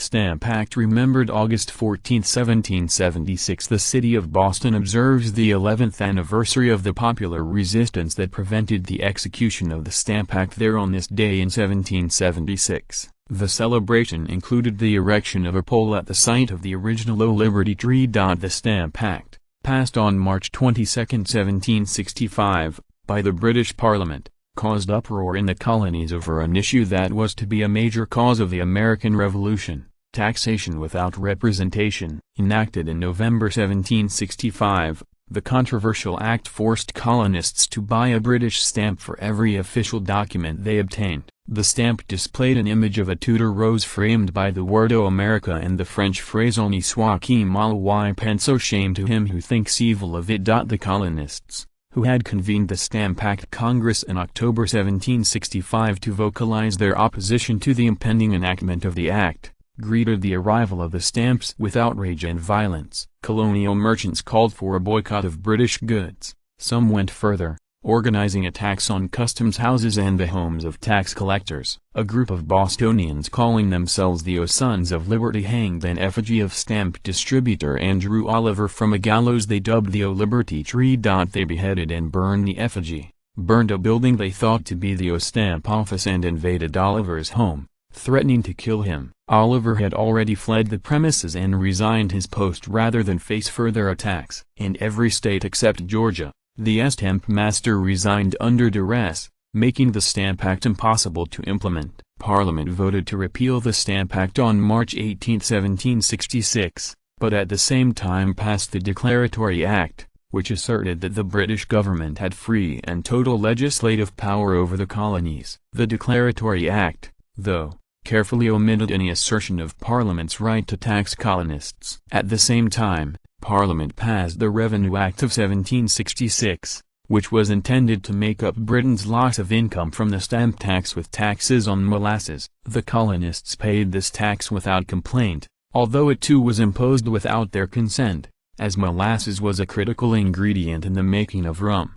Stamp Act remembered August 14, 1776. The city of Boston observes the 11th anniversary of the popular resistance that prevented the execution of the Stamp Act there on this day in 1776. The celebration included the erection of a pole at the site of the original Liberty Tree. The Stamp Act, passed on March 22, 1765, by the British Parliament, caused uproar in the colonies over an issue that was to be a major cause of the American Revolution: taxation without representation. Enacted in November 1765, the controversial act forced colonists to buy a British stamp for every official document they obtained. The stamp displayed an image of a Tudor rose framed by the word "O America" and the French phrase "On y soit qui mal y pense, so shame to him who thinks evil of it." The colonists, who had convened the Stamp Act Congress in October 1765 to vocalize their opposition to the impending enactment of the act, greeted the arrival of the stamps with outrage and violence. Colonial merchants called for a boycott of British goods. Some went further, organizing attacks on customs houses and the homes of tax collectors. A group of Bostonians calling themselves the Sons of Liberty hanged an effigy of stamp distributor Andrew Oliver from a gallows they dubbed the Liberty Tree. They beheaded and burned the effigy, burned a building they thought to be the Stamp office, and invaded Oliver's home, threatening to kill him. Oliver had already fled the premises and resigned his post rather than face further attacks. In every state except Georgia, the stamp master resigned under duress, making the Stamp Act impossible to implement. Parliament voted to repeal the Stamp Act on March 18, 1766, but at the same time passed the Declaratory Act, which asserted that the British government had free and total legislative power over the colonies. The Declaratory Act, though, carefully omitted any assertion of Parliament's right to tax colonists. At the same time, Parliament passed the Revenue Act of 1766, which was intended to make up Britain's loss of income from the stamp tax with taxes on molasses. The colonists paid this tax without complaint, although it too was imposed without their consent, as molasses was a critical ingredient in the making of rum.